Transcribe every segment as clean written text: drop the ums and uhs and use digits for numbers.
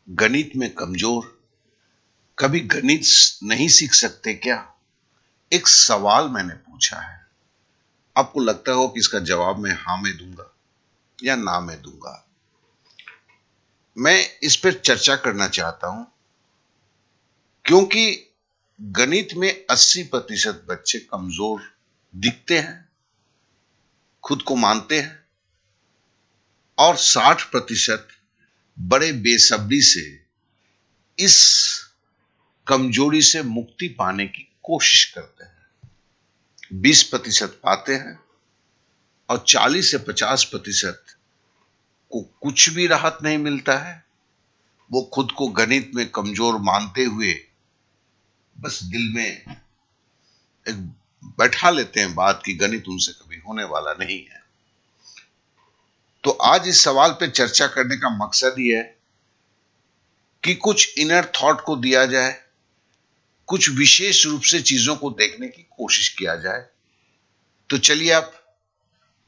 गणित में कमजोर, कभी गणित नहीं सीख सकते क्या? एक सवाल मैंने पूछा है। आपको लगता हो कि इसका जवाब मैं हाँ में दूंगा या ना में दूंगा? मैं इस पर चर्चा करना चाहता हूं क्योंकि गणित में 80% बच्चे कमजोर दिखते हैं, खुद को मानते हैं, और 60% बड़े बेसब्री से इस कमजोरी से मुक्ति पाने की कोशिश करते हैं। 20% पाते हैं और 40 से 50% को कुछ भी राहत नहीं मिलता है। वो खुद को गणित में कमजोर मानते हुए बस दिल में एक बैठा लेते हैं बात कि गणित उनसे कभी होने वाला नहीं है। तो आज इस सवाल पे चर्चा करने का मकसद ही है कि कुछ इनर थॉट को दिया जाए, कुछ विशेष रूप से चीजों को देखने की कोशिश किया जाए। तो चलिए आप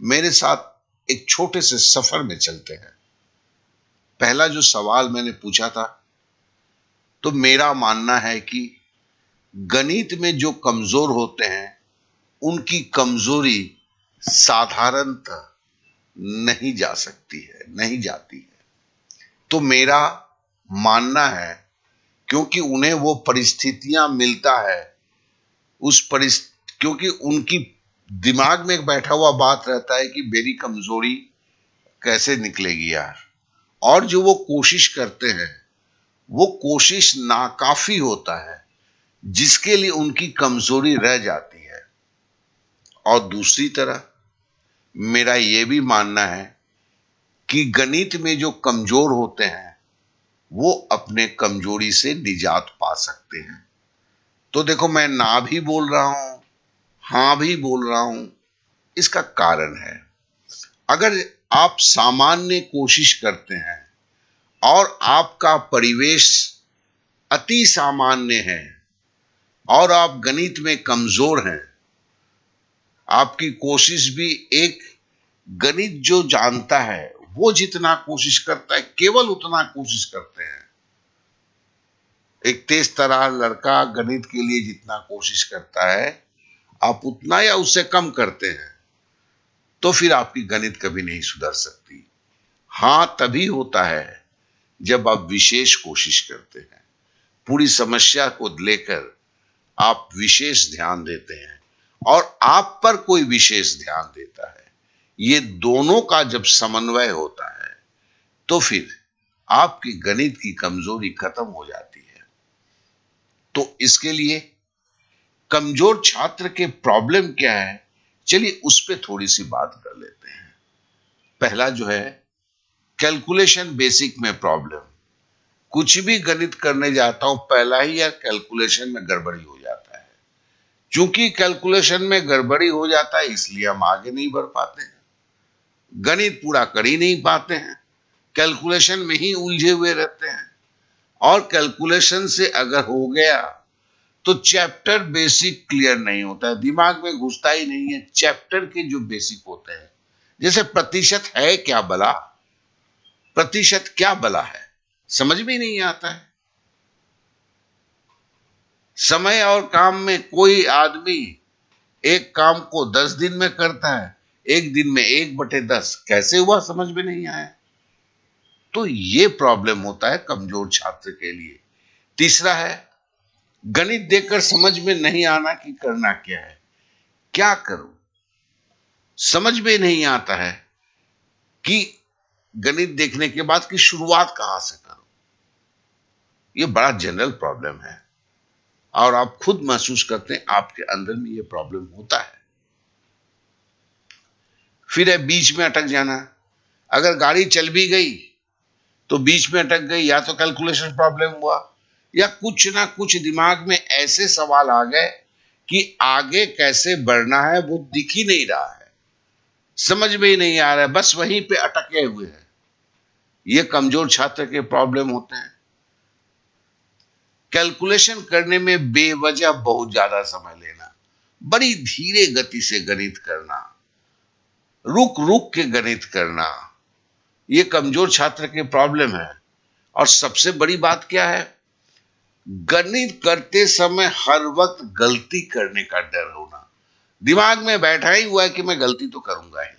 मेरे साथ एक छोटे से सफर में चलते हैं। पहला जो सवाल मैंने पूछा था, तो मेरा मानना है कि गणित में जो कमजोर होते हैं उनकी कमजोरी साधारणतः नहीं जा सकती है, नहीं जाती है। तो मेरा मानना है क्योंकि उन्हें वो परिस्थितियां मिलता है, क्योंकि उनकी दिमाग में एक बैठा हुआ बात रहता है कि मेरी कमजोरी कैसे निकलेगी यार। और जो वो कोशिश करते हैं वो कोशिश नाकाफी होता है, जिसके लिए उनकी कमजोरी रह जाती है। और दूसरी तरह मेरा यह भी मानना है कि गणित में जो कमजोर होते हैं वो अपने कमजोरी से निजात पा सकते हैं। तो देखो, मैं ना भी बोल रहा हूं, हां भी बोल रहा हूं। इसका कारण है, अगर आप सामान्य कोशिश करते हैं और आपका परिवेश अति सामान्य है और आप गणित में कमजोर हैं, आपकी कोशिश भी एक गणित जो जानता है वो जितना कोशिश करता है केवल उतना कोशिश करते हैं। एक तेज तर्रार लड़का गणित के लिए जितना कोशिश करता है आप उतना या उससे कम करते हैं, तो फिर आपकी गणित कभी नहीं सुधर सकती। हां, तभी होता है जब आप विशेष कोशिश करते हैं, पूरी समस्या को लेकर आप विशेष ध्यान देते हैं और आप पर कोई विशेष ध्यान देता है। ये दोनों का जब समन्वय होता है तो फिर आपकी गणित की कमजोरी खत्म हो जाती है। तो इसके लिए कमजोर छात्र के प्रॉब्लम क्या है, चलिए उस पर थोड़ी सी बात कर लेते हैं। पहला जो है कैलकुलेशन बेसिक में प्रॉब्लम। कुछ भी गणित करने जाता हूं, पहला ही यार कैलकुलेशन में गड़बड़ी हो जाता है। चूंकि कैलकुलेशन में गड़बड़ी हो जाता है इसलिए हम आगे नहीं बढ़ पाते हैं, गणित पूरा कर ही नहीं पाते हैं, कैलकुलेशन में ही उलझे हुए रहते हैं। और कैलकुलेशन से अगर हो गया तो चैप्टर बेसिक क्लियर नहीं होता है, दिमाग में घुसता ही नहीं है। चैप्टर के जो बेसिक होते हैं, जैसे प्रतिशत है क्या भला, प्रतिशत क्या भला है, समझ में नहीं आता है। समय और काम में कोई आदमी एक काम को 10 दिन में करता है, एक दिन में 1/10 कैसे हुआ समझ में नहीं आया। तो ये प्रॉब्लम होता है कमजोर छात्र के लिए। तीसरा है गणित देखकर समझ में नहीं आना कि करना क्या है, क्या करूं, समझ में नहीं आता है कि गणित देखने के बाद की शुरुआत कहां से करूं। ये बड़ा जनरल प्रॉब्लम है और आप खुद महसूस करते हैं आपके अंदर में ये प्रॉब्लम होता है। फिर है बीच में अटक जाना। अगर गाड़ी चल भी गई तो बीच में अटक गई, या तो कैलकुलेशन प्रॉब्लम हुआ या कुछ ना कुछ दिमाग में ऐसे सवाल आ गए कि आगे कैसे बढ़ना है वो दिख ही नहीं रहा है, समझ में ही नहीं आ रहा है, बस वहीं पे अटके हुए हैं। ये कमजोर छात्र के प्रॉब्लम होते हैं। कैलकुलेशन करने में बेवजह बहुत ज्यादा समय लेना, बड़ी धीरे गति से गणित करना, रुक रुक के गणित करना, ये कमजोर छात्र के प्रॉब्लम है। और सबसे बड़ी बात क्या है, गणित करते समय हर वक्त गलती करने का डर होना। दिमाग में बैठा ही हुआ है कि मैं गलती तो करूंगा ही,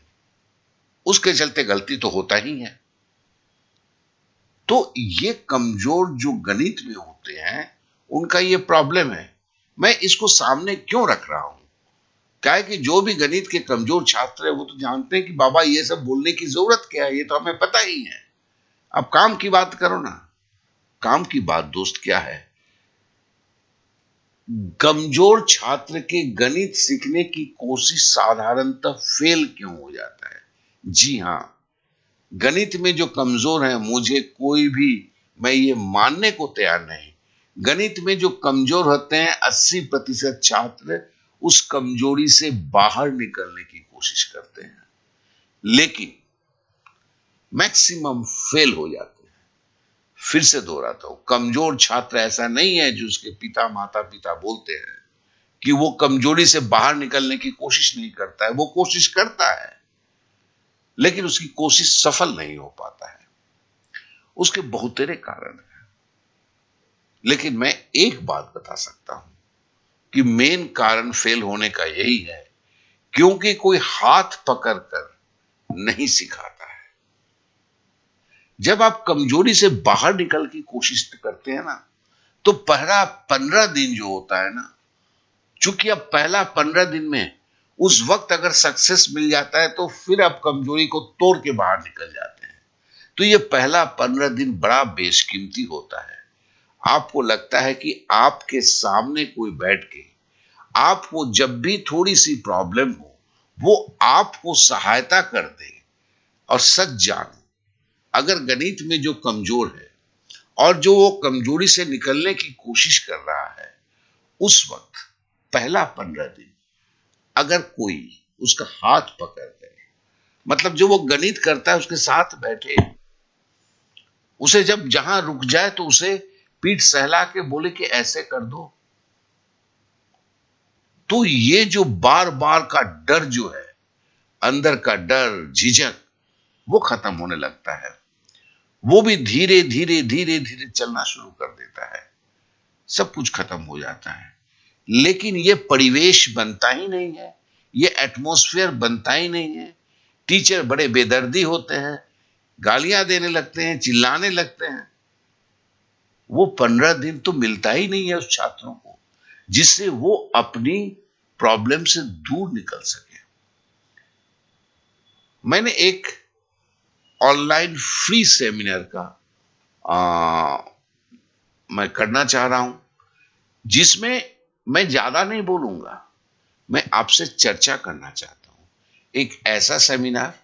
उसके चलते गलती तो होता ही है। तो ये कमजोर जो गणित में होते हैं, उनका ये प्रॉब्लम है। मैं इसको सामने क्यों रख रहा हूं, क्या है कि जो भी गणित के कमजोर छात्र है वो तो जानते हैं कि बाबा ये सब बोलने की जरूरत क्या है, ये तो हमें पता ही है। अब काम की बात करो ना। काम की बात दोस्त क्या है, कमजोर छात्र के गणित सीखने की कोशिश साधारणतः फेल क्यों हो जाता है। जी हां, गणित में जो कमजोर है, मुझे कोई भी, मैं ये मानने को तैयार नहीं, गणित में जो कमजोर होते हैं 80% छात्र उस कमजोरी से बाहर निकलने की कोशिश करते हैं, लेकिन मैक्सिमम फेल हो जाते हैं। फिर से दोहराता हूं, कमजोर छात्र ऐसा नहीं है जो उसके पिता माता पिता बोलते हैं कि वो कमजोरी से बाहर निकलने की कोशिश नहीं करता है। वो कोशिश करता है, लेकिन उसकी कोशिश सफल नहीं हो पाता है। उसके बहुत तेरे कारण हैं, लेकिन मैं एक बात बता सकता हूं कि मेन कारण फेल होने का यही है, क्योंकि कोई हाथ पकड़कर नहीं सिखाता है। जब आप कमजोरी से बाहर निकल की कोशिश करते हैं ना, तो पहला 15 दिन जो होता है ना, चूंकि अब पहला 15 दिन में उस वक्त अगर सक्सेस मिल जाता है, तो फिर आप कमजोरी को तोड़ के बाहर निकल जाते हैं। तो ये पहला 15 दिन बड़ा बेशकीमती होता है। आपको लगता है कि आपके सामने कोई बैठ के आपको जब भी थोड़ी सी प्रॉब्लम हो, वो आपको सहायता कर दे। और सच जानो, अगर गणित में जो कमजोर है और जो वो कमजोरी से निकलने की कोशिश कर रहा है, उस वक्त पहला 15 दिन अगर कोई उसका हाथ पकड़ ले, मतलब जो वो गणित करता है उसके साथ बैठे, उसे जब जहां रुक जाए तो उसे पीठ सहला के बोले कि ऐसे कर दो, तो ये जो बार बार का डर जो है, अंदर का डर झिझक, वो खत्म होने लगता है। वो भी धीरे धीरे धीरे धीरे चलना शुरू कर देता है। सब कुछ खत्म हो जाता है। लेकिन ये परिवेश बनता ही नहीं है, ये एटमॉस्फेयर बनता ही नहीं है। टीचर बड़े बेदर्दी होते हैं, गालियां देने लगते हैं, चिल्लाने लगते हैं। वो 15 दिन तो मिलता ही नहीं है उस छात्रों को, जिससे वो अपनी प्रॉब्लम से दूर निकल सके। मैंने एक ऑनलाइन फ्री सेमिनार का आ, मैं करना चाह रहा हूं, जिसमें मैं ज्यादा नहीं बोलूंगा, मैं आपसे चर्चा करना चाहता हूं। एक ऐसा सेमिनार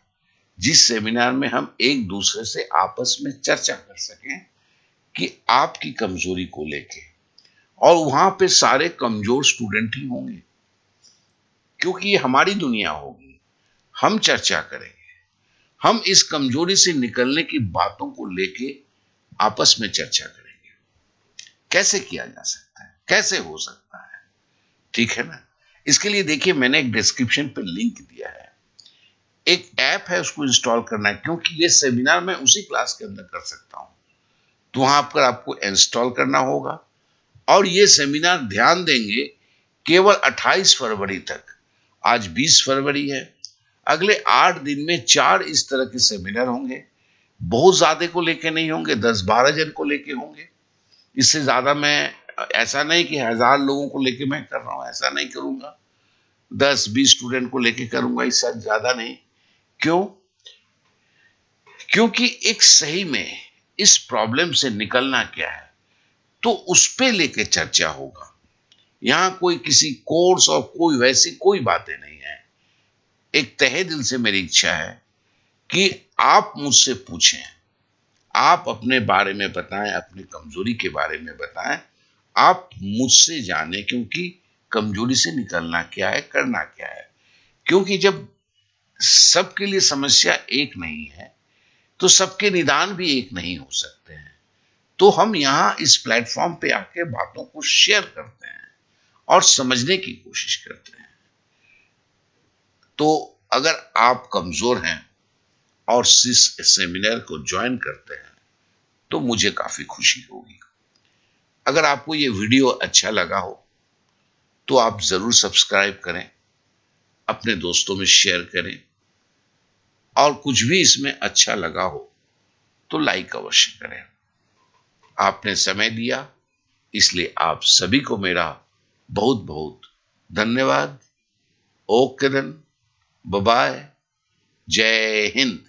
जिस सेमिनार में हम एक दूसरे से आपस में चर्चा कर सकें कि आपकी कमजोरी को लेके, और वहां पे सारे कमजोर स्टूडेंट ही होंगे, क्योंकि ये हमारी दुनिया होगी। हम चर्चा करेंगे, हम इस कमजोरी से निकलने की बातों को लेके आपस में चर्चा करेंगे। कैसे किया जा सकता है, कैसे हो सकता है, ठीक है ना। इसके लिए देखिए, मैंने एक डिस्क्रिप्शन पे लिंक दिया है, एक ऐप है, उसको इंस्टॉल करना है, क्योंकि ये सेमिनार मैं उसी क्लास के अंदर कर सकता हूं। तो वहां पर आपको इंस्टॉल करना होगा, और ये सेमिनार ध्यान देंगे केवल 28 फरवरी तक। आज 20 फरवरी है। अगले 8 दिन में 4 इस तरह के सेमिनार होंगे। बहुत ज्यादा को लेके नहीं होंगे, 10-12 जन को लेके होंगे। इससे ज्यादा मैं, ऐसा नहीं कि 1000 लोगों को लेके मैं कर रहा हूं, ऐसा नहीं करूंगा। 10-20 स्टूडेंट को लेके करूंगा, इससे ज्यादा नहीं। क्यों? क्योंकि एक सही में इस प्रॉब्लम से निकलना क्या है, तो उस पे लेके चर्चा होगा। यहां कोई किसी कोर्स और कोई वैसी कोई बातें नहीं है। एक तहे दिल से मेरी इच्छा है कि आप मुझसे पूछें, आप अपने बारे में बताएं, अपनी कमजोरी के बारे में बताएं, आप मुझसे जाने, क्योंकि कमजोरी से निकलना क्या है, करना क्या है। क्योंकि जब सबके लिए समस्या एक नहीं है, तो सबके निदान भी एक नहीं हो सकते हैं। तो हम यहां इस प्लेटफॉर्म पे आके बातों को शेयर करते हैं और समझने की कोशिश करते हैं। तो अगर आप कमजोर हैं और इस सेमिनार को ज्वाइन करते हैं, तो मुझे काफी खुशी होगी। अगर आपको ये वीडियो अच्छा लगा हो तो आप जरूर सब्सक्राइब करें, अपने दोस्तों में शेयर करें, और कुछ भी इसमें अच्छा लगा हो तो लाइक अवश्य करें। आपने समय दिया इसलिए आप सभी को मेरा बहुत बहुत धन्यवाद। ओके देन, बाय बाय, जय हिंद।